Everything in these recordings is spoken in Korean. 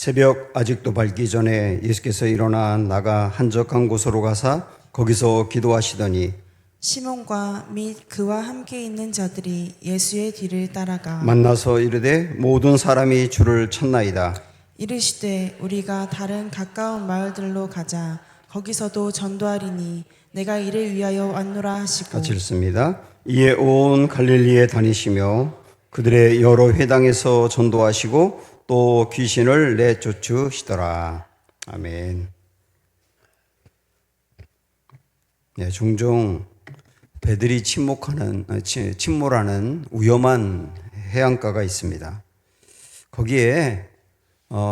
새벽 아직도 밝기 전에 예수께서 일어나 나가 한적한 곳으로 가사 거기서 기도하시더니 시몬과 및 그와 함께 있는 자들이 예수의 뒤를 따라가 만나서 이르되 모든 사람이 주를 찾나이다. 이르시되 우리가 다른 가까운 마을들로 가자. 거기서도 전도하리니 내가 이를 위하여 왔노라 하시고. 같이 읽습니다. 이에 온 갈릴리에 다니시며 그들의 여러 회당에서 전도하시고 또 귀신을 내쫓으시더라. 아멘. 네, 종종 배들이 침몰하는 위험한 해안가가 있습니다. 거기에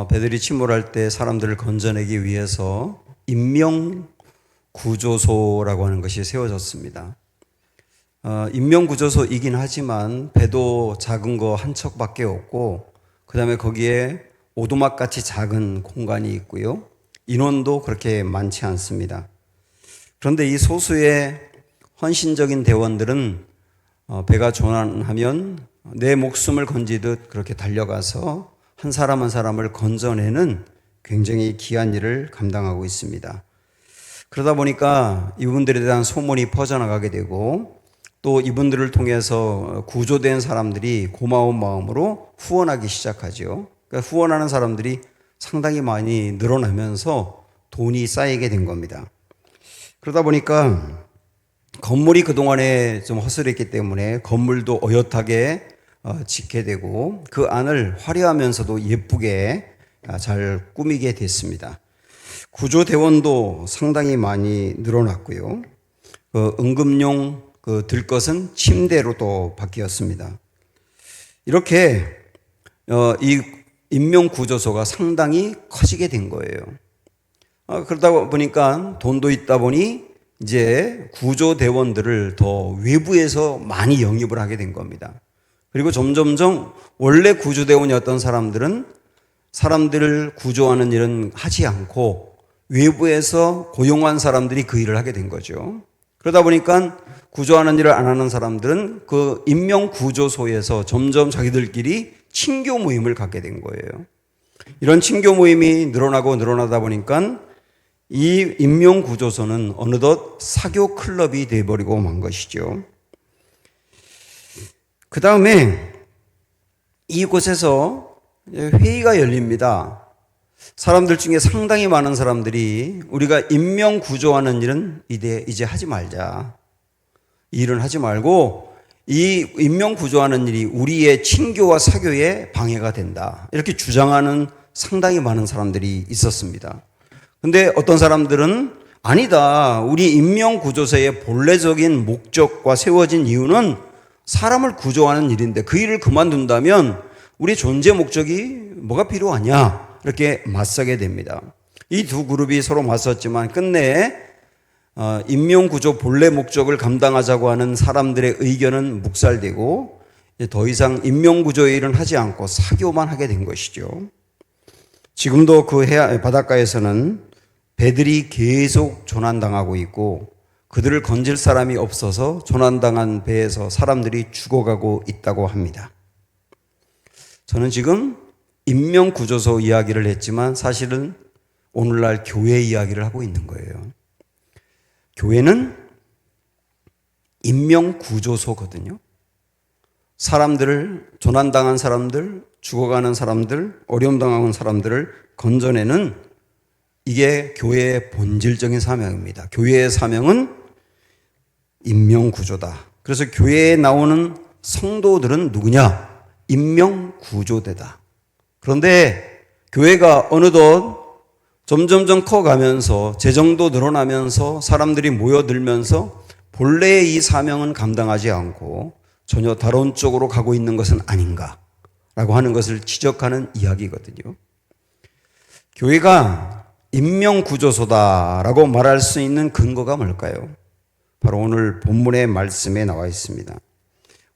배들이 침몰할 때 사람들을 건져내기 위해서 인명구조소라고 하는 것이 세워졌습니다. 인명구조소이긴 하지만 배도 작은 거 한 척밖에 없고 그 다음에 거기에 오두막같이 작은 공간이 있고요. 인원도 그렇게 많지 않습니다. 그런데 이 소수의 헌신적인 대원들은 배가 조난하면 내 목숨을 건지듯 그렇게 달려가서 한 사람 한 사람을 건져내는 굉장히 귀한 일을 감당하고 있습니다. 그러다 보니까 이분들에 대한 소문이 퍼져나가게 되고 또 이분들을 통해서 구조된 사람들이 고마운 마음으로 후원하기 시작하죠. 그러니까 후원하는 사람들이 상당히 많이 늘어나면서 돈이 쌓이게 된 겁니다. 그러다 보니까 건물이 그동안에 좀 허술했기 때문에 건물도 어엿하게 짓게 되고 그 안을 화려하면서도 예쁘게 잘 꾸미게 됐습니다. 구조대원도 상당히 많이 늘어났고요. 응급용 들것은 침대로 또 바뀌었습니다. 이렇게 이 인명구조소가 상당히 커지게 된 거예요. 그러다 보니까 돈도 있다 보니 이제 구조대원들을 더 외부에서 많이 영입을 하게 된 겁니다. 그리고 점점점 원래 구조대원이었던 사람들은 사람들을 구조하는 일은 하지 않고 외부에서 고용한 사람들이 그 일을 하게 된 거죠. 그러다 보니까 구조하는 일을 안 하는 사람들은 그 인명구조소에서 점점 자기들끼리 친교 모임을 갖게 된 거예요. 이런 친교 모임이 늘어나다 보니까 이 인명구조소는 어느덧 사교 클럽이 되어버리고 만 것이죠. 그 다음에 이곳에서 회의가 열립니다. 사람들 중에 상당히 많은 사람들이 우리가 인명구조하는 일은 이제 하지 말자. 이 일은 하지 말고 이 인명구조하는 일이 우리의 친교와 사교에 방해가 된다. 이렇게 주장하는 상당히 많은 사람들이 있었습니다. 근데 어떤 사람들은 아니다. 우리 인명구조소의 본래적인 목적과 세워진 이유는 사람을 구조하는 일인데 그 일을 그만둔다면 우리 존재 목적이 뭐가 필요하냐? 이렇게 맞서게 됩니다. 이 두 그룹이 서로 맞섰지만 끝내 인명구조 본래 목적을 감당하자고 하는 사람들의 의견은 묵살되고 더 이상 인명구조의 일은 하지 않고 사교만 하게 된 것이죠. 지금도 그 바닷가에서는 배들이 계속 조난당하고 있고 그들을 건질 사람이 없어서 조난당한 배에서 사람들이 죽어가고 있다고 합니다. 저는 지금 인명구조소 이야기를 했지만 사실은 오늘날 교회 이야기를 하고 있는 거예요. 교회는 인명구조소거든요. 사람들을, 조난당한 사람들, 죽어가는 사람들, 어려움당하는 사람들을 건져내는 이게 교회의 본질적인 사명입니다. 교회의 사명은 인명구조다. 그래서 교회에 나오는 성도들은 누구냐? 인명구조대다. 그런데 교회가 어느덧 점점점 커가면서 재정도 늘어나면서 사람들이 모여들면서 본래의 이 사명은 감당하지 않고 전혀 다른 쪽으로 가고 있는 것은 아닌가라고 하는 것을 지적하는 이야기거든요. 교회가 인명구조소다라고 말할 수 있는 근거가 뭘까요? 바로 오늘 본문의 말씀에 나와 있습니다.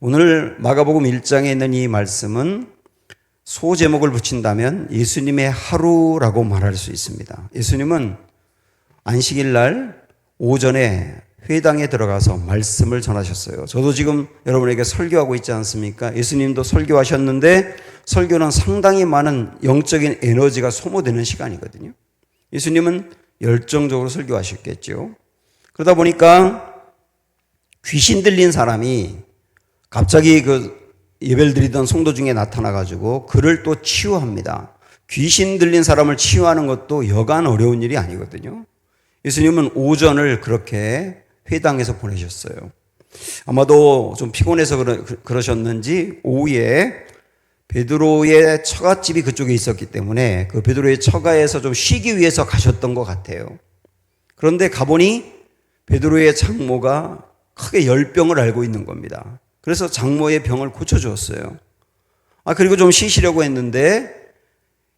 오늘 마가복음 1장에 있는 이 말씀은 소제목을 붙인다면 예수님의 하루라고 말할 수 있습니다. 예수님은 안식일 날 오전에 회당에 들어가서 말씀을 전하셨어요. 저도 지금 여러분에게 설교하고 있지 않습니까? 예수님도 설교하셨는데 설교는 상당히 많은 영적인 에너지가 소모되는 시간이거든요. 예수님은 열정적으로 설교하셨겠죠. 그러다 보니까 귀신 들린 사람이 갑자기 그 예배를 드리던 성도 중에 나타나가지고 그를 또 치유합니다. 귀신 들린 사람을 치유하는 것도 여간 어려운 일이 아니거든요. 예수님은 오전을 그렇게 회당에서 보내셨어요. 아마도 좀 피곤해서 그러셨는지 오후에 베드로의 처갓집이 그쪽에 있었기 때문에 그 베드로의 처가에서 좀 쉬기 위해서 가셨던 것 같아요. 그런데 가보니 베드로의 장모가 크게 열병을 앓고 있는 겁니다. 그래서 장모의 병을 고쳐주었어요. 그리고 좀 쉬시려고 했는데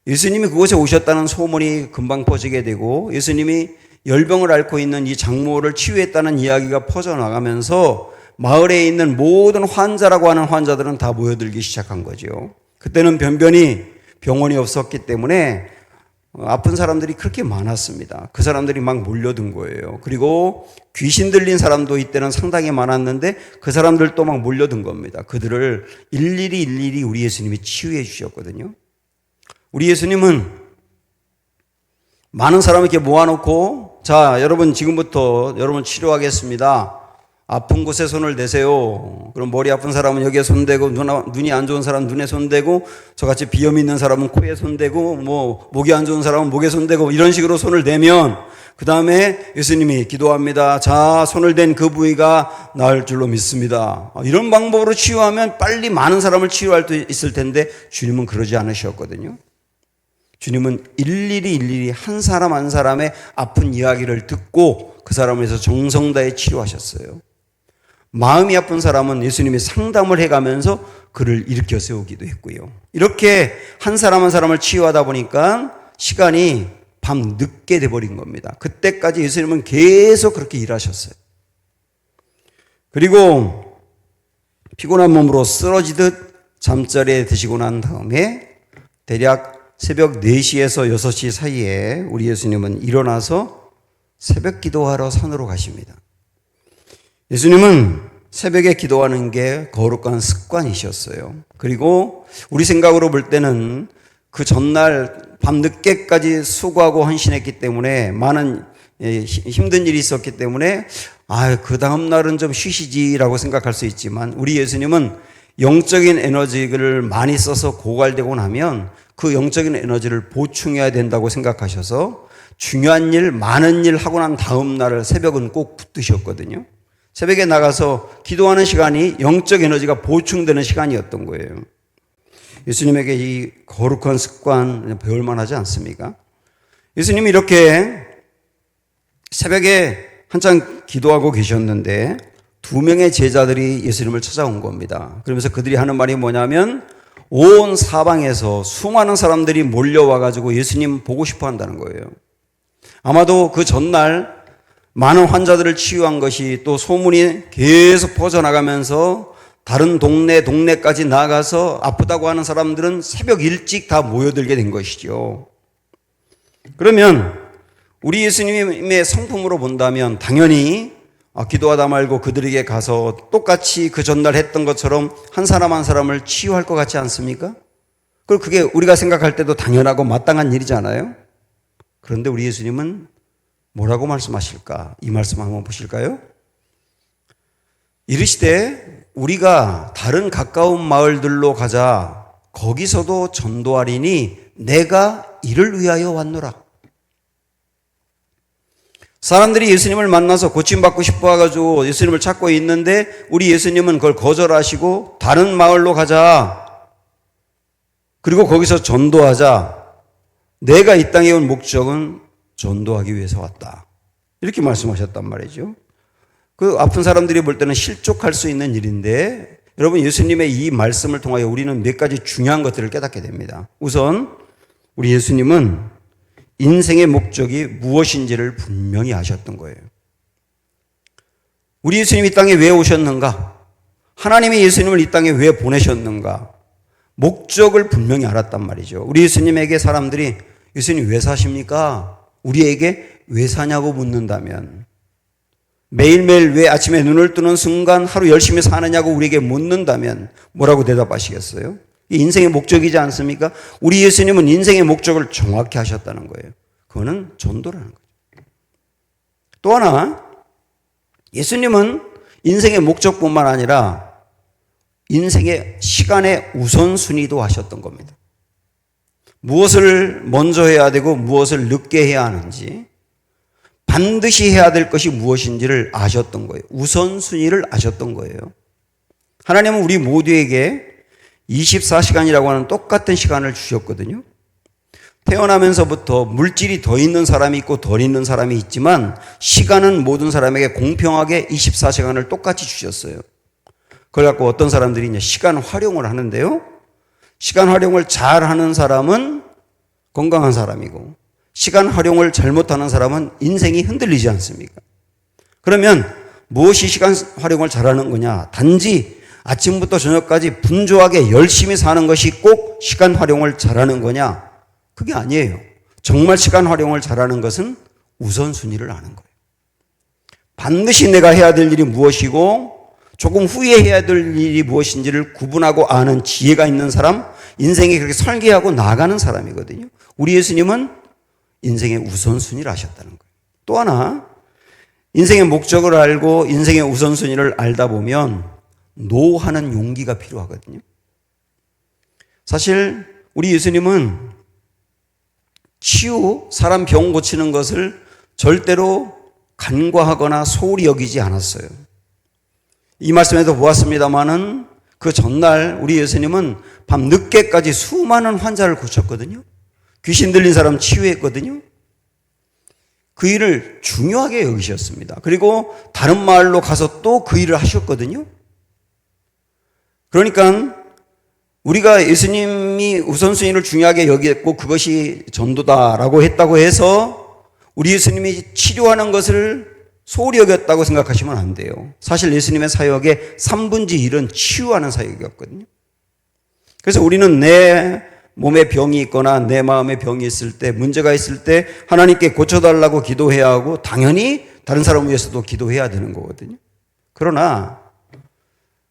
예수님이 그곳에 오셨다는 소문이 금방 퍼지게 되고 예수님이 열병을 앓고 있는 이 장모를 치유했다는 이야기가 퍼져나가면서 마을에 있는 모든 환자라고 하는 환자들은 다 모여들기 시작한 거죠. 그때는 변변히 병원이 없었기 때문에 아픈 사람들이 그렇게 많았습니다. 그 사람들이 막 몰려든 거예요. 그리고 귀신 들린 사람도 이때는 상당히 많았는데 그 사람들도 막 몰려든 겁니다. 그들을 일일이 우리 예수님이 치유해 주셨거든요. 우리 예수님은 많은 사람을 이렇게 모아놓고 자, 여러분 지금부터 여러분 치료하겠습니다. 아픈 곳에 손을 대세요. 그럼 머리 아픈 사람은 여기에 손대고 눈이 안 좋은 사람은 눈에 손대고 저같이 비염이 있는 사람은 코에 손대고 목이 안 좋은 사람은 목에 손대고 이런 식으로 손을 대면 그 다음에 예수님이 기도합니다. 자, 손을 댄 그 부위가 나을 줄로 믿습니다. 이런 방법으로 치유하면 빨리 많은 사람을 치유할 수 있을 텐데 주님은 그러지 않으셨거든요. 주님은 일일이 한 사람 한 사람의 아픈 이야기를 듣고 그 사람을 위해서 정성 다해 치료하셨어요. 마음이 아픈 사람은 예수님이 상담을 해가면서 그를 일으켜 세우기도 했고요. 이렇게 한 사람 한 사람을 치유하다 보니까 시간이 밤 늦게 돼버린 겁니다. 그때까지 예수님은 계속 그렇게 일하셨어요. 그리고 피곤한 몸으로 쓰러지듯 잠자리에 드시고 난 다음에 대략 새벽 4시에서 6시 사이에 우리 예수님은 일어나서 새벽 기도하러 산으로 가십니다. 예수님은 새벽에 기도하는 게 거룩한 습관이셨어요. 그리고 우리 생각으로 볼 때는 그 전날 밤늦게까지 수고하고 헌신했기 때문에 많은 힘든 일이 있었기 때문에 그 다음 날은 좀 쉬시지라고 생각할 수 있지만 우리 예수님은 영적인 에너지를 많이 써서 고갈되고 나면 그 영적인 에너지를 보충해야 된다고 생각하셔서 중요한 일, 많은 일 하고 난 다음 날을 새벽은 꼭 붙드셨거든요. 새벽에 나가서 기도하는 시간이 영적 에너지가 보충되는 시간이었던 거예요. 예수님에게 이 거룩한 습관 배울 만하지 않습니까? 예수님이 이렇게 새벽에 한창 기도하고 계셨는데 2명의 제자들이 예수님을 찾아온 겁니다. 그러면서 그들이 하는 말이 뭐냐면 온 사방에서 수많은 사람들이 몰려와가지고 예수님 보고 싶어 한다는 거예요. 아마도 그 전날 많은 환자들을 치유한 것이 또 소문이 계속 퍼져나가면서 다른 동네까지 나가서 아프다고 하는 사람들은 새벽 일찍 다 모여들게 된 것이죠. 그러면 우리 예수님의 성품으로 본다면 당연히 기도하다 말고 그들에게 가서 똑같이 그 전날 했던 것처럼 한 사람 한 사람을 치유할 것 같지 않습니까? 그리고 그게 우리가 생각할 때도 당연하고 마땅한 일이잖아요. 그런데 우리 예수님은 뭐라고 말씀하실까? 이 말씀 한번 보실까요? 이르시되 우리가 다른 가까운 마을들로 가자. 거기서도 전도하리니 내가 이를 위하여 왔노라. 사람들이 예수님을 만나서 고침받고 싶어 가지고 예수님을 찾고 있는데 우리 예수님은 그걸 거절하시고 다른 마을로 가자. 그리고 거기서 전도하자. 내가 이 땅에 온 목적은 전도하기 위해서 왔다. 이렇게 말씀하셨단 말이죠. 그 아픈 사람들이 볼 때는 실족할 수 있는 일인데 여러분 예수님의 이 말씀을 통하여 우리는 몇 가지 중요한 것들을 깨닫게 됩니다. 우선 우리 예수님은 인생의 목적이 무엇인지를 분명히 아셨던 거예요. 우리 예수님이 이 땅에 왜 오셨는가? 하나님이 예수님을 이 땅에 왜 보내셨는가? 목적을 분명히 알았단 말이죠. 우리 예수님에게 사람들이 예수님 왜 사십니까? 우리에게 왜 사냐고 묻는다면 매일매일 왜 아침에 눈을 뜨는 순간 하루 열심히 사느냐고 우리에게 묻는다면 뭐라고 대답하시겠어요? 이게 인생의 목적이지 않습니까? 우리 예수님은 인생의 목적을 정확히 하셨다는 거예요. 그거는 전도라는 거죠. 또 하나, 예수님은 인생의 목적뿐만 아니라 인생의 시간의 우선순위도 하셨던 겁니다. 무엇을 먼저 해야 되고 무엇을 늦게 해야 하는지, 반드시 해야 될 것이 무엇인지를 아셨던 거예요. 우선순위를 아셨던 거예요. 하나님은 우리 모두에게 24시간이라고 하는 똑같은 시간을 주셨거든요. 태어나면서부터 물질이 더 있는 사람이 있고 덜 있는 사람이 있지만 시간은 모든 사람에게 공평하게 24시간을 똑같이 주셨어요. 그걸 갖고 어떤 사람들이 이제 시간 활용을 하는데요. 시간 활용을 잘 하는 사람은 건강한 사람이고 시간 활용을 잘못하는 사람은 인생이 흔들리지 않습니까? 그러면 무엇이 시간 활용을 잘하는 거냐? 단지 아침부터 저녁까지 분주하게 열심히 사는 것이 꼭 시간 활용을 잘하는 거냐? 그게 아니에요. 정말 시간 활용을 잘하는 것은 우선순위를 아는 거예요. 반드시 내가 해야 될 일이 무엇이고 조금 후에 해야 될 일이 무엇인지를 구분하고 아는 지혜가 있는 사람, 인생에 그렇게 설계하고 나아가는 사람이거든요. 우리 예수님은 인생의 우선순위를 아셨다는 거예요. 또 하나, 인생의 목적을 알고 인생의 우선순위를 알다 보면 노하는 용기가 필요하거든요. 사실 우리 예수님은 치유, 사람 병 고치는 것을 절대로 간과하거나 소홀히 여기지 않았어요. 이 말씀에도 보았습니다마는 그 전날 우리 예수님은 밤 늦게까지 수많은 환자를 고쳤거든요. 귀신 들린 사람 치유했거든요. 그 일을 중요하게 여기셨습니다. 그리고 다른 마을로 가서 또 그 일을 하셨거든요. 그러니까 우리가 예수님이 우선순위를 중요하게 여겼고 그것이 전도다라고 했다고 해서 우리 예수님이 치료하는 것을 소홀히 여겼다고 생각하시면 안 돼요. 사실 예수님의 사역의 3분의 1은 치유하는 사역이었거든요. 그래서 우리는 내 몸에 병이 있거나 내 마음에 병이 있을 때, 문제가 있을 때 하나님께 고쳐달라고 기도해야 하고 당연히 다른 사람을 위해서도 기도해야 되는 거거든요. 그러나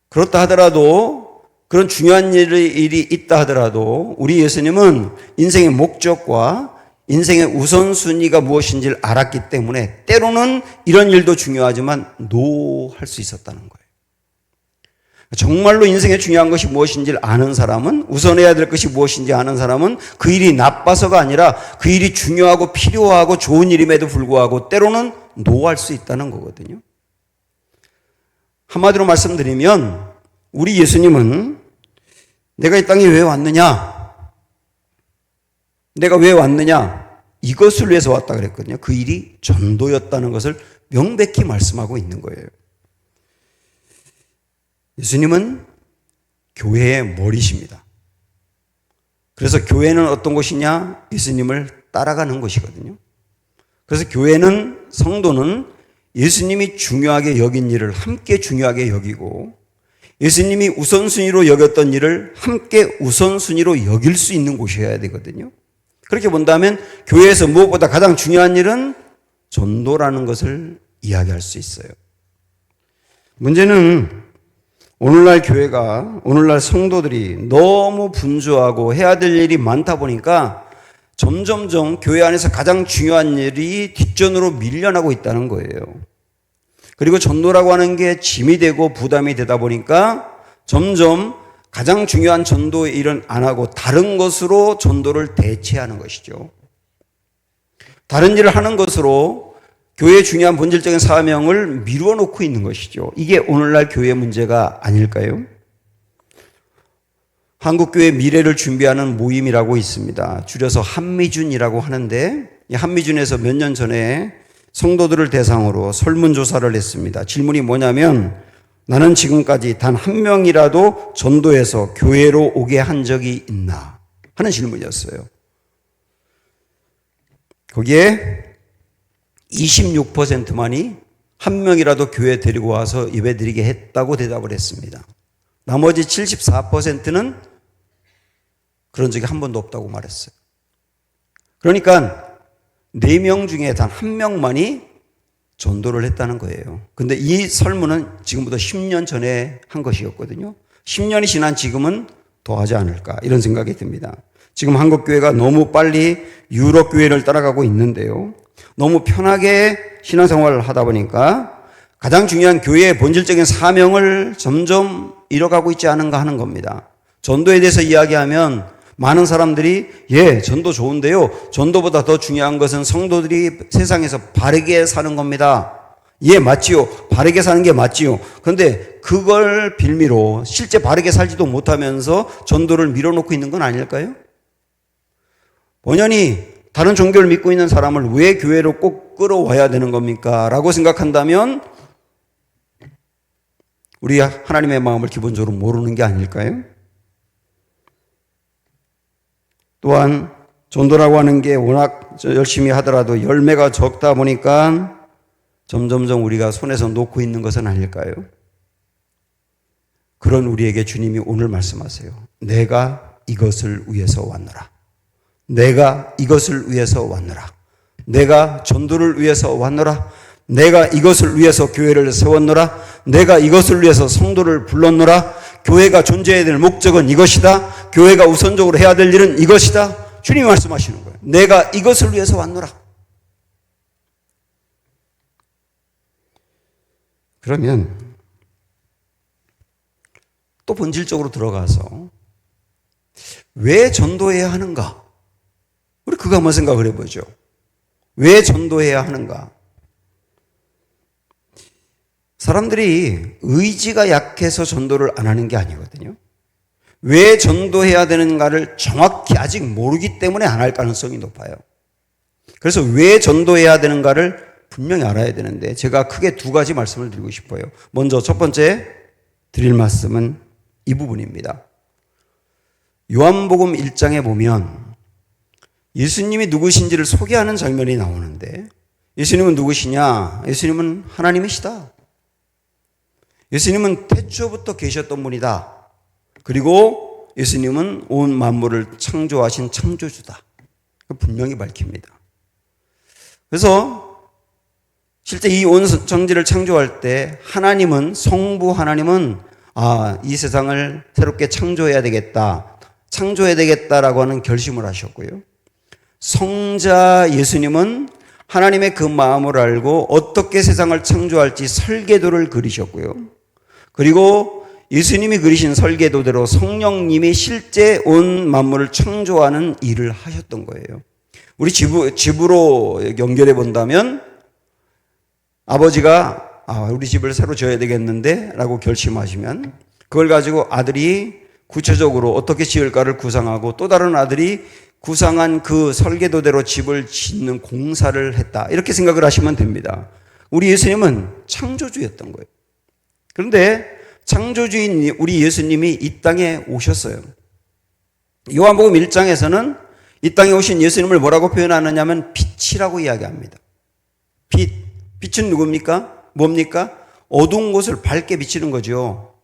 그렇다 하더라도, 그런 중요한 일이 있다 하더라도 우리 예수님은 인생의 목적과 인생의 우선순위가 무엇인지를 알았기 때문에 때로는 이런 일도 중요하지만 노할 수 있었다는 거예요. 정말로 인생에 중요한 것이 무엇인지를 아는 사람은, 우선해야 될 것이 무엇인지 아는 사람은 그 일이 나빠서가 아니라 그 일이 중요하고 필요하고 좋은 일임에도 불구하고 때로는 노할 수 있다는 거거든요. 한마디로 말씀드리면 우리 예수님은 내가 이 땅에 왜 왔느냐? 내가 왜 왔느냐? 이것을 위해서 왔다 그랬거든요. 그 일이 전도였다는 것을 명백히 말씀하고 있는 거예요. 예수님은 교회의 머리십니다. 그래서 교회는 어떤 곳이냐? 예수님을 따라가는 곳이거든요. 그래서 교회는, 성도는 예수님이 중요하게 여긴 일을 함께 중요하게 여기고 예수님이 우선순위로 여겼던 일을 함께 우선순위로 여길 수 있는 곳이어야 되거든요. 그렇게 본다면 교회에서 무엇보다 가장 중요한 일은 전도라는 것을 이야기할 수 있어요. 문제는 오늘날 교회가, 오늘날 성도들이 너무 분주하고 해야 될 일이 많다 보니까 점점점 교회 안에서 가장 중요한 일이 뒷전으로 밀려나고 있다는 거예요. 그리고 전도라고 하는 게 짐이 되고 부담이 되다 보니까 점점 가장 중요한 전도의 일은 안 하고 다른 것으로 전도를 대체하는 것이죠. 다른 일을 하는 것으로 교회의 중요한 본질적인 사명을 미루어 놓고 있는 것이죠. 이게 오늘날 교회 문제가 아닐까요? 한국교회 미래를 준비하는 모임이라고 있습니다. 줄여서 한미준이라고 하는데, 이 한미준에서 몇 년 전에 성도들을 대상으로 설문조사를 했습니다. 질문이 뭐냐면, 나는 지금까지 단 한 명이라도 전도해서 교회로 오게 한 적이 있나? 하는 질문이었어요. 거기에 26%만이 한 명이라도 교회에 데리고 와서 예배드리게 했다고 대답을 했습니다. 나머지 74%는 그런 적이 한 번도 없다고 말했어요. 그러니까 4명 중에 단 1명만이 전도를 했다는 거예요. 근데 이 설문은 지금부터 10년 전에 한 것이었거든요. 10년이 지난 지금은 더하지 않을까 이런 생각이 듭니다. 지금 한국교회가 너무 빨리 유럽교회를 따라가고 있는데요. 너무 편하게 신앙생활을 하다 보니까 가장 중요한 교회의 본질적인 사명을 점점 잃어가고 있지 않은가 하는 겁니다. 전도에 대해서 이야기하면 많은 사람들이 전도 좋은데요. 전도보다 더 중요한 것은 성도들이 세상에서 바르게 사는 겁니다. 맞지요. 바르게 사는 게 맞지요. 그런데 그걸 빌미로 실제 바르게 살지도 못하면서 전도를 밀어놓고 있는 건 아닐까요? 본연이 다른 종교를 믿고 있는 사람을 왜 교회로 꼭 끌어와야 되는 겁니까? 라고 생각한다면 우리 하나님의 마음을 기본적으로 모르는 게 아닐까요? 또한 전도라고 하는 게 워낙 열심히 하더라도 열매가 적다 보니까 점점점 우리가 손에서 놓고 있는 것은 아닐까요? 그런 우리에게 주님이 오늘 말씀하세요. 내가 이것을 위해서 왔노라. 내가 이것을 위해서 왔노라. 내가 전도를 위해서 왔노라. 내가 이것을 위해서 교회를 세웠노라. 내가 이것을 위해서 성도를 불렀노라. 교회가 존재해야 될 목적은 이것이다. 교회가 우선적으로 해야 될 일은 이것이다. 주님이 말씀하시는 거예요. 내가 이것을 위해서 왔노라. 그러면 또 본질적으로 들어가서 왜 전도해야 하는가? 우리 그거 한번 생각을 해보죠. 왜 전도해야 하는가? 사람들이 의지가 약해서 전도를 안 하는 게 아니거든요. 왜 전도해야 되는가를 정확히 아직 모르기 때문에 안 할 가능성이 높아요. 그래서 왜 전도해야 되는가를 분명히 알아야 되는데 제가 크게 두 가지 말씀을 드리고 싶어요. 먼저 첫 번째 드릴 말씀은 이 부분입니다. 요한복음 1장에 보면 예수님이 누구신지를 소개하는 장면이 나오는데 예수님은 누구시냐? 예수님은 하나님이시다. 예수님은 태초부터 계셨던 분이다. 그리고 예수님은 온 만물을 창조하신 창조주다. 분명히 밝힙니다. 그래서 실제 이 온 천지를 창조할 때 하나님은 성부 하나님은 이 세상을 새롭게 창조해야 되겠다라고 하는 결심을 하셨고요. 성자 예수님은 하나님의 그 마음을 알고 어떻게 세상을 창조할지 설계도를 그리셨고요. 그리고 예수님이 그리신 설계도대로 성령님이 실제 온 만물을 창조하는 일을 하셨던 거예요. 우리 집으로 연결해 본다면 아버지가 우리 집을 새로 지어야 되겠는데 라고 결심하시면 그걸 가지고 아들이 구체적으로 어떻게 지을까를 구상하고 또 다른 아들이 구상한 그 설계도대로 집을 짓는 공사를 했다. 이렇게 생각을 하시면 됩니다. 우리 예수님은 창조주였던 거예요. 그런데 창조주인 우리 예수님이 이 땅에 오셨어요. 요한복음 1장에서는 이 땅에 오신 예수님을 뭐라고 표현하느냐면 빛이라고 이야기합니다. 빛은 누굽니까? 뭡니까? 어두운 곳을 밝게 비치는 거죠.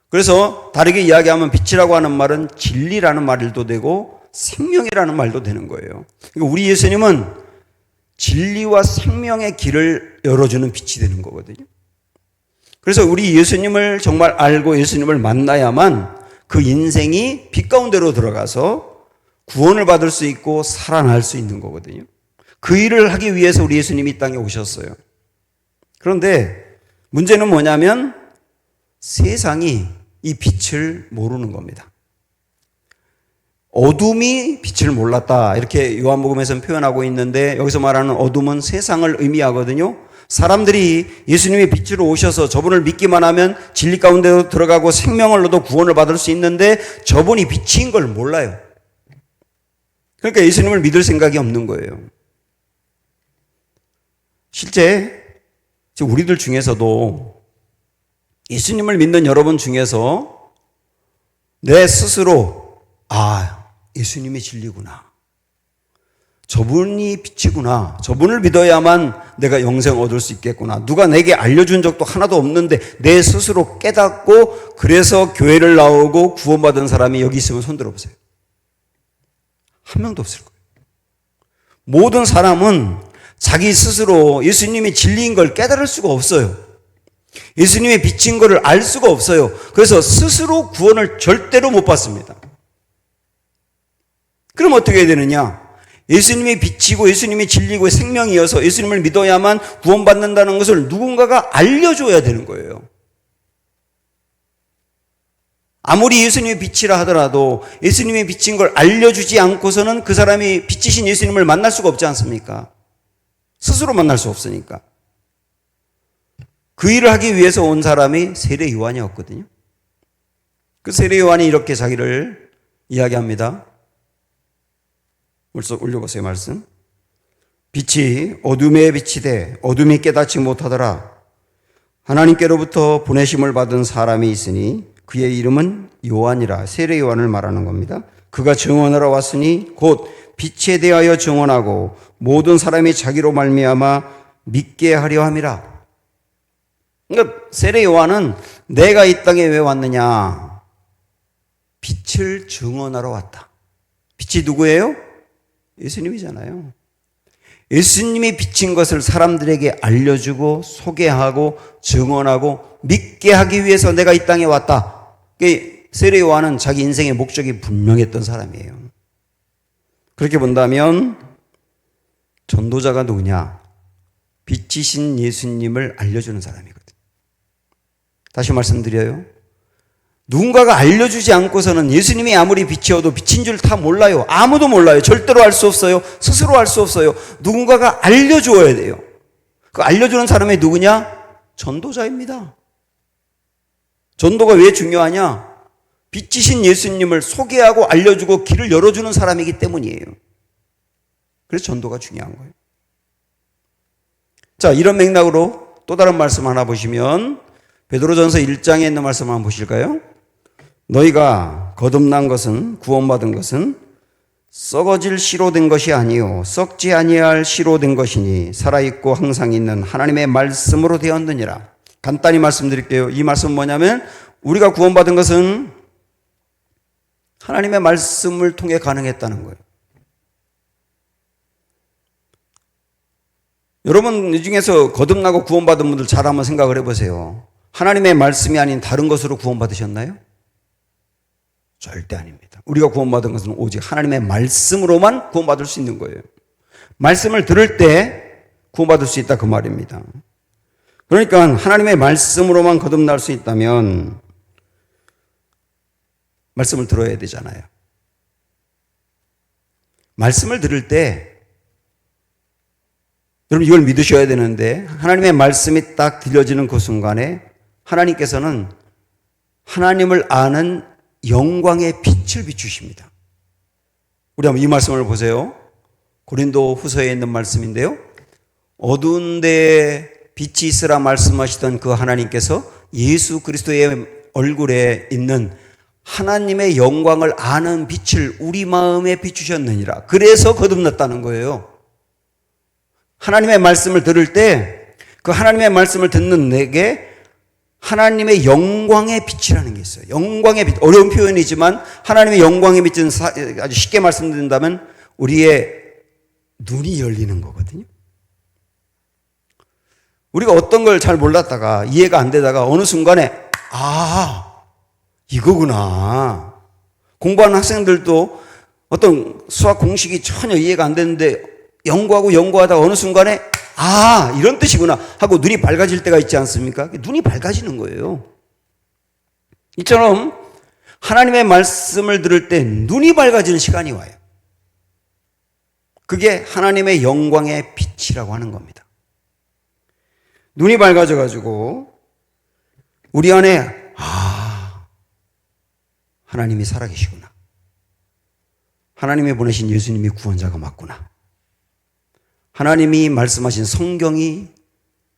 그래서 다르게 이야기하면 빛이라고 하는 말은 진리라는 말도 되고 생명이라는 말도 되는 거예요. 그러니까 우리 예수님은 진리와 생명의 길을 열어주는 빛이 되는 거거든요. 그래서 우리 예수님을 정말 알고 예수님을 만나야만 그 인생이 빛 가운데로 들어가서 구원을 받을 수 있고 살아날 수 있는 거거든요. 그 일을 하기 위해서 우리 예수님이 이 땅에 오셨어요. 그런데 문제는 뭐냐면 세상이 이 빛을 모르는 겁니다. 어둠이 빛을 몰랐다. 이렇게 요한복음에서는 표현하고 있는데 여기서 말하는 어둠은 세상을 의미하거든요. 사람들이 예수님이 빛으로 오셔서 저분을 믿기만 하면 진리 가운데로 들어가고 생명을 얻어 구원을 받을 수 있는데 저분이 빛인 걸 몰라요. 그러니까 예수님을 믿을 생각이 없는 거예요. 실제 우리들 중에서도 예수님을 믿는 여러분 중에서 내 스스로 예수님이 진리구나. 저분이 빛이구나. 저분을 믿어야만 내가 영생 얻을 수 있겠구나. 누가 내게 알려준 적도 하나도 없는데 내 스스로 깨닫고 그래서 교회를 나오고 구원받은 사람이 여기 있으면 손 들어보세요. 한 명도 없을 거예요. 모든 사람은 자기 스스로 예수님이 진리인 걸 깨달을 수가 없어요. 예수님의 비친 것을 알 수가 없어요. 그래서 스스로 구원을 절대로 못 받습니다. 그럼 어떻게 해야 되느냐? 예수님이 비치고 예수님이 진리고 생명이어서 예수님을 믿어야만 구원받는다는 것을 누군가가 알려줘야 되는 거예요. 아무리 예수님의 빛이라 하더라도 예수님의 비친 걸 알려주지 않고서는 그 사람이 비치신 예수님을 만날 수가 없지 않습니까? 스스로 만날 수 없으니까. 그 일을 하기 위해서 온 사람이 세례 요한이었거든요. 그 세례 요한이 이렇게 자기를 이야기합니다. 올려보세요, 말씀. 빛이 어둠에 비치되 어둠이 깨닫지 못하더라. 하나님께로부터 보내심을 받은 사람이 있으니 그의 이름은 요한이라. 세례 요한을 말하는 겁니다. 그가 증언하러 왔으니 곧 빛에 대하여 증언하고 모든 사람이 자기로 말미암아 믿게 하려 함이라. 그러니까 세례 요한은 내가 이 땅에 왜 왔느냐? 빛을 증언하러 왔다. 빛이 누구예요? 예수님이잖아요. 예수님이 비친 것을 사람들에게 알려주고 소개하고 증언하고 믿게 하기 위해서 내가 이 땅에 왔다. 세례 요한은 자기 인생의 목적이 분명했던 사람이에요. 그렇게 본다면 전도자가 누구냐? 빛이신 예수님을 알려주는 사람이거든요. 다시 말씀드려요. 누군가가 알려주지 않고서는 예수님이 아무리 빛이어도 빛인 줄 다 몰라요. 아무도 몰라요. 절대로 알 수 없어요. 스스로 알 수 없어요. 누군가가 알려줘야 돼요. 그 알려주는 사람이 누구냐? 전도자입니다. 전도가 왜 중요하냐? 빛이신 예수님을 소개하고 알려주고 길을 열어주는 사람이기 때문이에요. 그래서 전도가 중요한 거예요. 자, 이런 맥락으로 또 다른 말씀 하나 보시면 베드로전서 1장에 있는 말씀 한번 보실까요? 너희가 거듭난 것은, 구원받은 것은 썩어질 씨로 된 것이 아니요 썩지 아니할 씨로 된 것이니 살아있고 항상 있는 하나님의 말씀으로 되었느니라. 간단히 말씀드릴게요. 이 말씀은 뭐냐면 우리가 구원받은 것은 하나님의 말씀을 통해 가능했다는 거예요. 여러분 이 중에서 거듭나고 구원받은 분들 잘 한번 생각을 해보세요. 하나님의 말씀이 아닌 다른 것으로 구원받으셨나요? 절대 아닙니다. 우리가 구원받은 것은 오직 하나님의 말씀으로만 구원받을 수 있는 거예요. 말씀을 들을 때 구원받을 수 있다 그 말입니다. 그러니까 하나님의 말씀으로만 거듭날 수 있다면 말씀을 들어야 되잖아요. 말씀을 들을 때 여러분 이걸 믿으셔야 되는데 하나님의 말씀이 딱 들려지는 그 순간에 하나님께서는 하나님을 아는 영광의 빛을 비추십니다. 우리 한번 이 말씀을 보세요. 고린도 후서에 있는 말씀인데요. 어두운 데에 빛이 있으라 말씀하시던 그 하나님께서 예수 그리스도의 얼굴에 있는 하나님의 영광을 아는 빛을 우리 마음에 비추셨느니라. 그래서 거듭났다는 거예요. 하나님의 말씀을 들을 때 그 하나님의 말씀을 듣는 내게 하나님의 영광의 빛이라는 게 있어요. 영광의 빛. 어려운 표현이지만 하나님의 영광의 빛은 아주 쉽게 말씀드린다면 우리의 눈이 열리는 거거든요. 우리가 어떤 걸 잘 몰랐다가 이해가 안 되다가 어느 순간에 이거구나. 공부하는 학생들도 어떤 수학 공식이 전혀 이해가 안 되는데 연구하다 어느 순간에 이런 뜻이구나 하고 눈이 밝아질 때가 있지 않습니까? 눈이 밝아지는 거예요. 이처럼 하나님의 말씀을 들을 때 눈이 밝아지는 시간이 와요. 그게 하나님의 영광의 빛이라고 하는 겁니다. 눈이 밝아져가지고 우리 안에 하나님이 살아계시구나. 하나님이 보내신 예수님이 구원자가 맞구나. 하나님이 말씀하신 성경이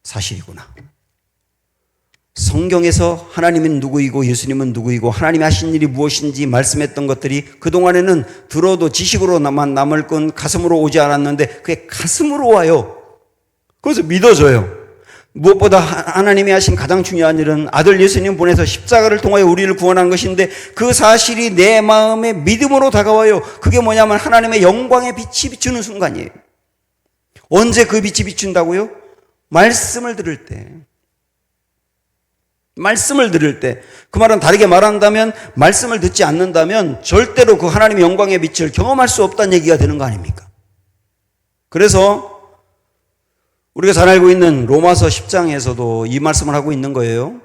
사실이구나. 성경에서 하나님은 누구이고 예수님은 누구이고 하나님이 하신 일이 무엇인지 말씀했던 것들이 그동안에는 들어도 지식으로만 남을 건 가슴으로 오지 않았는데 그게 가슴으로 와요. 그래서 믿어져요. 무엇보다 하나님이 하신 가장 중요한 일은 아들 예수님 보내서 십자가를 통하여 우리를 구원한 것인데 그 사실이 내 마음에 믿음으로 다가와요. 그게 뭐냐면 하나님의 영광의 빛이 비추는 순간이에요. 언제 그 빛이 비춘다고요? 말씀을 들을 때. 말씀을 들을 때, 그 말은 다르게 말한다면 말씀을 듣지 않는다면 절대로 그 하나님의 영광의 빛을 경험할 수 없다는 얘기가 되는 거 아닙니까? 그래서 우리가 잘 알고 있는 로마서 10장에서도 이 말씀을 하고 있는 거예요.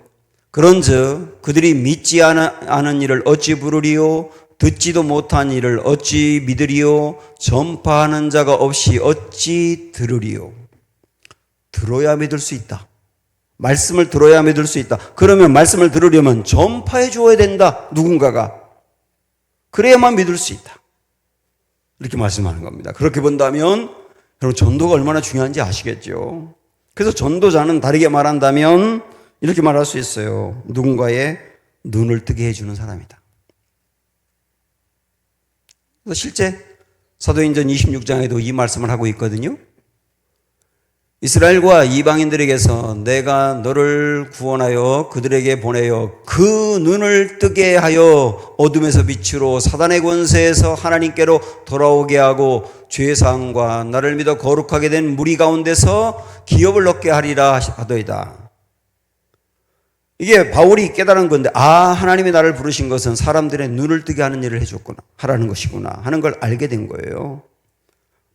그런즉 그들이 믿지 않은 일을 어찌 부르리요? 듣지도 못한 일을 어찌 믿으리요? 전파하는 자가 없이 어찌 들으리요? 들어야 믿을 수 있다. 말씀을 들어야 믿을 수 있다. 그러면 말씀을 들으려면 전파해 주어야 된다. 누군가가. 그래야만 믿을 수 있다. 이렇게 말씀하는 겁니다. 그렇게 본다면 여러분 전도가 얼마나 중요한지 아시겠죠? 그래서 전도자는 다르게 말한다면 이렇게 말할 수 있어요. 누군가의 눈을 뜨게 해주는 사람이다. 그래서 실제 사도행전 26장에도 이 말씀을 하고 있거든요. 이스라엘과 이방인들에게서 내가 너를 구원하여 그들에게 보내어 그 눈을 뜨게 하여 어둠에서 빛으로 사단의 권세에서 하나님께로 돌아오게 하고 죄사함과 나를 믿어 거룩하게 된 무리 가운데서 기업을 얻게 하리라 하더이다. 이게 바울이 깨달은 건데, 하나님이 나를 부르신 것은 사람들의 눈을 뜨게 하는 일을 해줬구나, 하라는 것이구나 하는 걸 알게 된 거예요.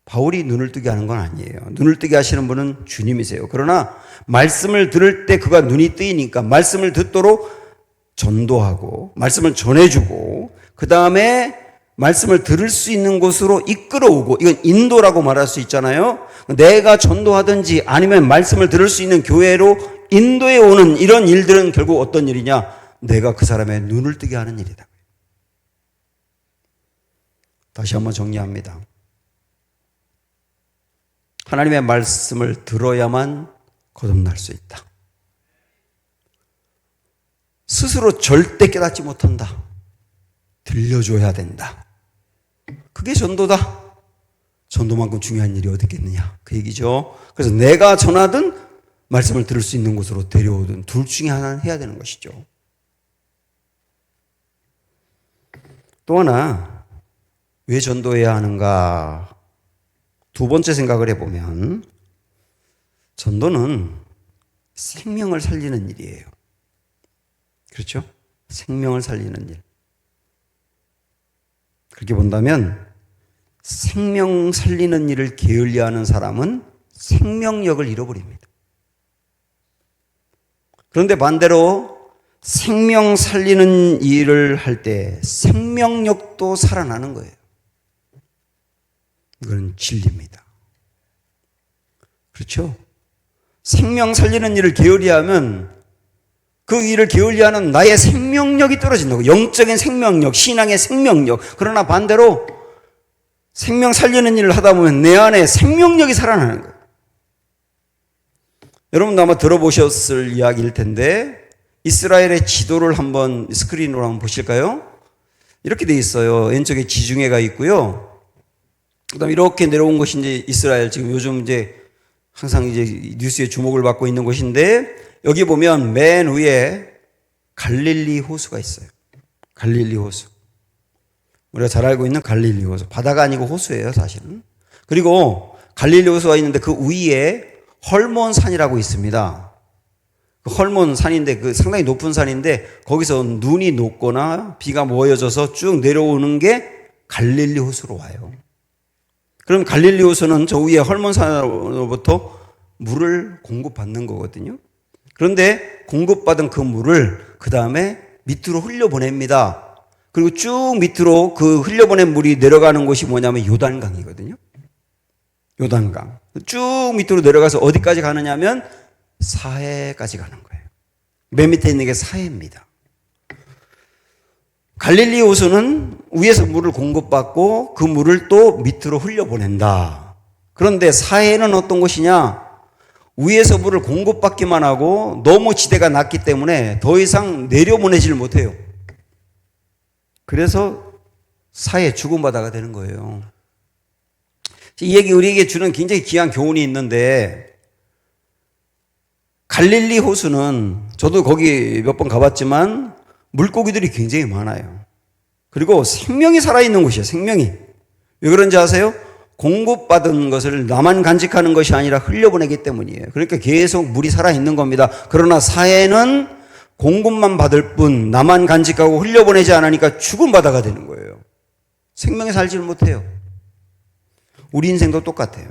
바울이 눈을 뜨게 하는 건 아니에요. 눈을 뜨게 하시는 분은 주님이세요. 그러나 말씀을 들을 때 그가 눈이 뜨이니까 말씀을 듣도록 전도하고 말씀을 전해주고 그 다음에 말씀을 들을 수 있는 곳으로 이끌어오고, 이건 인도라고 말할 수 있잖아요. 내가 전도하든지 아니면 말씀을 들을 수 있는 교회로 인도해 오는 이런 일들은 결국 어떤 일이냐? 내가 그 사람의 눈을 뜨게 하는 일이다. 다시 한번 정리합니다. 하나님의 말씀을 들어야만 거듭날 수 있다. 스스로 절대 깨닫지 못한다. 들려줘야 된다. 그게 전도다. 전도만큼 중요한 일이 어디 있겠느냐, 그 얘기죠. 그래서 내가 전하든 말씀을 들을 수 있는 곳으로 데려오든 둘 중에 하나는 해야 되는 것이죠. 또 하나, 왜 전도해야 하는가? 두 번째 생각을 해보면 전도는 생명을 살리는 일이에요. 그렇죠? 생명을 살리는 일. 그렇게 본다면 생명 살리는 일을 게을리하는 사람은 생명력을 잃어버립니다. 그런데 반대로 생명 살리는 일을 할 때 생명력도 살아나는 거예요. 이건 진리입니다. 그렇죠? 생명 살리는 일을 게을리하면 그 일을 게을리하는 나의 생명력이 떨어진다고. 영적인 생명력, 신앙의 생명력. 그러나 반대로 생명 살리는 일을 하다 보면 내 안에 생명력이 살아나는 거예요. 여러분도 아마 들어보셨을 이야기일 텐데 이스라엘의 지도를 한번 스크린으로 한번 보실까요? 이렇게 돼 있어요. 왼쪽에 지중해가 있고요. 그다음 이렇게 내려온 것이 이제 이스라엘, 지금 요즘 이제 항상 이제 뉴스에 주목을 받고 있는 곳인데, 여기 보면 맨 위에 갈릴리 호수가 있어요. 갈릴리 호수. 우리가 잘 알고 있는 갈릴리 호수. 바다가 아니고 호수예요, 사실은. 그리고 갈릴리 호수가 있는데 그 위에 헐몬 산이라고 있습니다. 그 헐몬 산인데 그 상당히 높은 산인데 거기서 눈이 녹거나 비가 모여져서 쭉 내려오는 게 갈릴리 호수로 와요. 그럼 갈릴리 호수는 저 위에 헐몬산으로부터 물을 공급받는 거거든요. 그런데 공급받은 그 물을 그 다음에 밑으로 흘려보냅니다. 그리고 쭉 밑으로 그 흘려보낸 물이 내려가는 곳이 뭐냐면 요단강이거든요. 요단강. 쭉 밑으로 내려가서 어디까지 가느냐 하면 사해까지 가는 거예요. 맨 밑에 있는 게 사해입니다. 갈릴리 호수는 위에서 물을 공급받고 그 물을 또 밑으로 흘려보낸다. 그런데 사해는 어떤 곳이냐? 위에서 물을 공급받기만 하고 너무 지대가 낮기 때문에 더 이상 내려보내지를 못해요. 그래서 사해, 죽은 바다가 되는 거예요. 이 얘기 우리에게 주는 굉장히 귀한 교훈이 있는데, 갈릴리 호수는 저도 거기 몇 번 가봤지만 물고기들이 굉장히 많아요. 그리고 생명이 살아있는 곳이에요. 생명이. 왜 그런지 아세요? 공급받은 것을 나만 간직하는 것이 아니라 흘려보내기 때문이에요. 그러니까 계속 물이 살아있는 겁니다. 그러나 사해는 공급만 받을 뿐 나만 간직하고 흘려보내지 않으니까 죽은 바다가 되는 거예요. 생명에 살지를 못해요. 우리 인생도 똑같아요.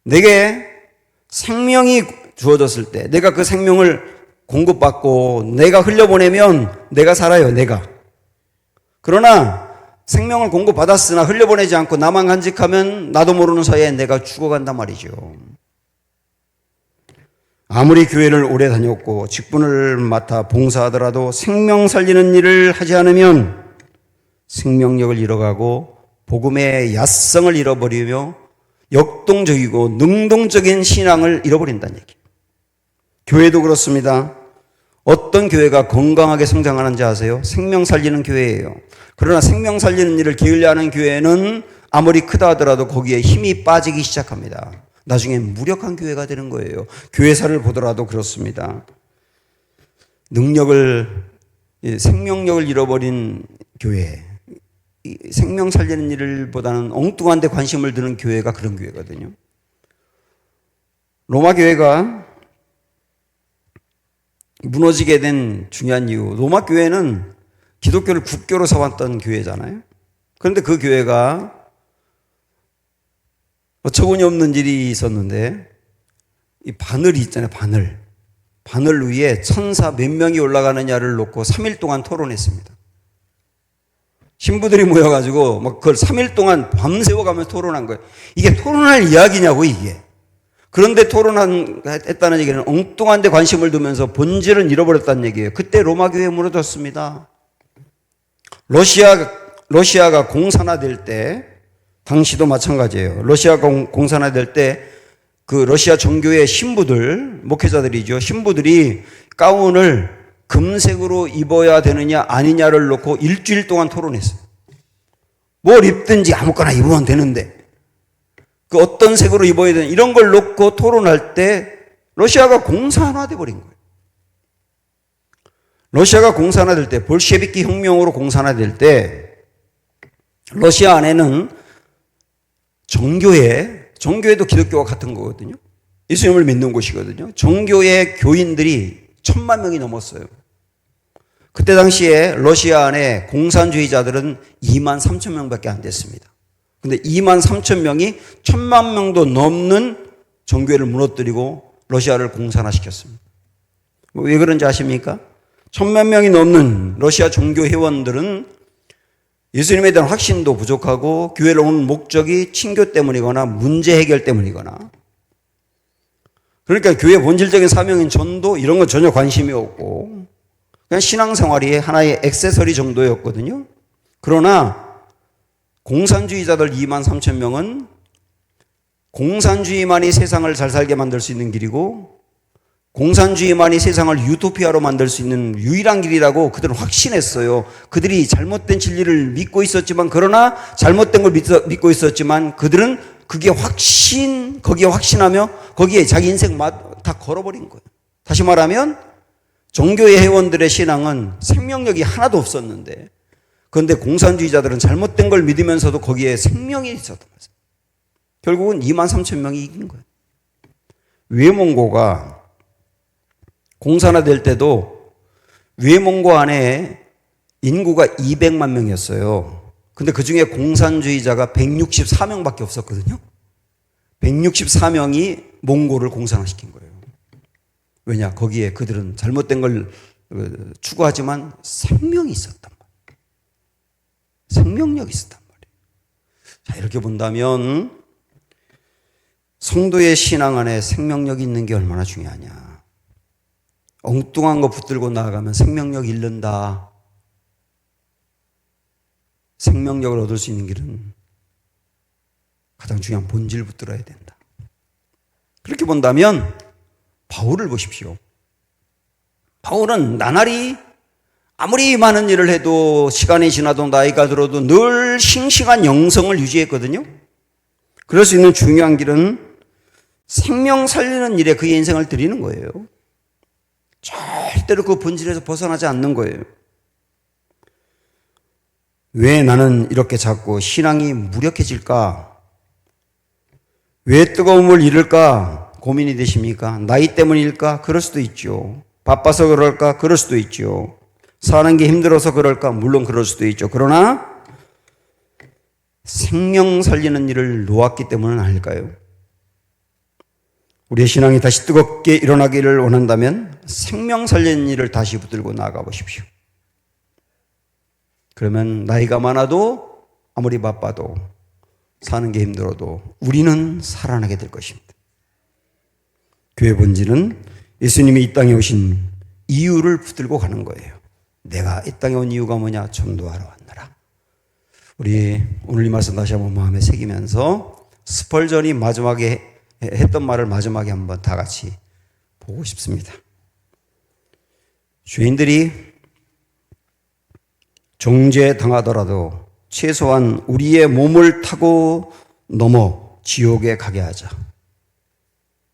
내게 생명이 주어졌을 때 내가 그 생명을 공급받고 내가 흘려보내면 내가 살아요. 내가. 그러나 생명을 공급받았으나 흘려보내지 않고 나만 간직하면 나도 모르는 사이에 내가 죽어간단 말이죠. 아무리 교회를 오래 다녔고 직분을 맡아 봉사하더라도 생명 살리는 일을 하지 않으면 생명력을 잃어가고 복음의 야성을 잃어버리며 역동적이고 능동적인 신앙을 잃어버린다는 얘기예요. 교회도 그렇습니다. 어떤 교회가 건강하게 성장하는지 아세요? 생명 살리는 교회예요. 그러나 생명 살리는 일을 게을려 하는 교회는 아무리 크다 하더라도 거기에 힘이 빠지기 시작합니다. 나중에 무력한 교회가 되는 거예요. 교회사를 보더라도 그렇습니다. 생명력을 잃어버린 교회, 생명 살리는 일보다는 엉뚱한 데 관심을 두는 교회가 그런 교회거든요. 로마 교회가 무너지게 된 중요한 이유, 로마 교회는 기독교를 국교로 삼았던 교회잖아요. 그런데 그 교회가 어처구니 없는 일이 있었는데 이 바늘이 있잖아요. 바늘 위에 천사 몇 명이 올라가느냐를 놓고 3일 동안 토론했습니다. 신부들이 모여가지고 막 그걸 3일 동안 밤새워 가면서 토론한 거예요. 이게 토론할 이야기냐고 이게. 그런데 했다는 얘기는 엉뚱한 데 관심을 두면서 본질은 잃어버렸다는 얘기예요. 그때 로마 교회에 무너졌습니다. 러시아가 공산화될 때 당시도 마찬가지예요. 러시아가 공산화될 때 그 러시아 정교회 신부들, 목회자들이죠. 신부들이 가운을 금색으로 입어야 되느냐 아니냐를 놓고 일주일 동안 토론했어요. 뭘 입든지 아무거나 입으면 되는데 그 어떤 색으로 입어야 되는 이런 걸 놓고 토론할 때 러시아가 공산화돼 버린 거예요. 러시아가 공산화될 때 볼셰비키 혁명으로 공산화될 때 러시아 안에는 정교회도 기독교와 같은 거거든요. 예수님을 믿는 곳이거든요. 정교회 교인들이 1000만 명이 넘었어요. 그때 당시에 러시아 안에 공산주의자들은 2만 3천 명밖에 안 됐습니다. 근데 2만 3천 명이 1000만 명도 넘는 정교회를 무너뜨리고 러시아를 공산화시켰습니다. 왜 그런지 아십니까? 1000만 명이 넘는 러시아 종교 회원들은 예수님에 대한 확신도 부족하고 교회를 오는 목적이 친교 때문이거나 문제 해결 때문이거나 그러니까 교회 본질적인 사명인 전도 이런 건 전혀 관심이 없고 그냥 신앙생활이 하나의 액세서리 정도였거든요. 그러나 공산주의자들 2만 3천 명은 공산주의만이 세상을 잘 살게 만들 수 있는 길이고 공산주의만이 세상을 유토피아로 만들 수 있는 유일한 길이라고 그들은 확신했어요. 그들이 잘못된 진리를 믿고 있었지만 그러나 잘못된 걸 믿고 있었지만 그들은 거기에 확신하며 거기에 자기 인생 다 걸어버린 거예요. 다시 말하면 종교의 회원들의 신앙은 생명력이 하나도 없었는데 그런데 공산주의자들은 잘못된 걸 믿으면서도 거기에 생명이 있었던 거예요. 결국은 2만 3천 명이 이긴 거예요. 외몽고가 공산화될 때도 외몽고 안에 인구가 200만 명이었어요. 근데 그 중에 공산주의자가 164명밖에 없었거든요. 164명이 몽고를 공산화시킨 거예요. 왜냐? 거기에 그들은 잘못된 걸 추구하지만 생명이 있었단 말이에요. 생명력이 있었단 말이에요. 자, 이렇게 본다면 성도의 신앙 안에 생명력이 있는 게 얼마나 중요하냐. 엉뚱한 거 붙들고 나아가면 생명력 잃는다. 생명력을 얻을 수 있는 길은 가장 중요한 본질 붙들어야 된다. 그렇게 본다면 바울을 보십시오. 바울은 나날이 아무리 많은 일을 해도 시간이 지나도 나이가 들어도 늘 싱싱한 영성을 유지했거든요. 그럴 수 있는 중요한 길은 생명 살리는 일에 그의 인생을 드리는 거예요. 절대로 그 본질에서 벗어나지 않는 거예요. 왜 나는 이렇게 자꾸 신앙이 무력해질까? 왜 뜨거움을 잃을까? 고민이 되십니까? 나이 때문일까? 그럴 수도 있죠. 바빠서 그럴까? 그럴 수도 있죠. 사는 게 힘들어서 그럴까? 물론 그럴 수도 있죠. 그러나 생명 살리는 일을 놓았기 때문은 아닐까요? 우리의 신앙이 다시 뜨겁게 일어나기를 원한다면 생명 살리는 일을 다시 붙들고 나아가 보십시오. 그러면 나이가 많아도 아무리 바빠도 사는 게 힘들어도 우리는 살아나게 될 것입니다. 교회 본질은 예수님이 이 땅에 오신 이유를 붙들고 가는 거예요. 내가 이 땅에 온 이유가 뭐냐? 전도하러 왔노라. 우리 오늘 이 말씀 다시 한번 마음에 새기면서 스펄전이 마지막에 했던 말을 마지막에 한번 다 같이 보고 싶습니다. 죄인들이 정죄당하더라도 최소한 우리의 몸을 타고 넘어 지옥에 가게 하자.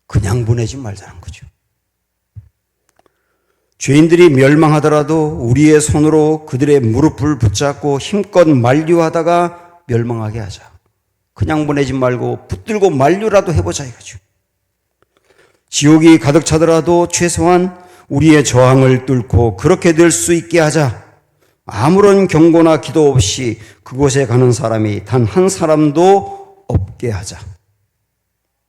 그냥 보내지 말자는 거죠. 죄인들이 멸망하더라도 우리의 손으로 그들의 무릎을 붙잡고 힘껏 만류하다가 멸망하게 하자. 그냥 보내지 말고 붙들고 만류라도 해보자 이거죠. 지옥이 가득 차더라도 최소한 우리의 저항을 뚫고 그렇게 될 수 있게 하자. 아무런 경고나 기도 없이 그곳에 가는 사람이 단 한 사람도 없게 하자.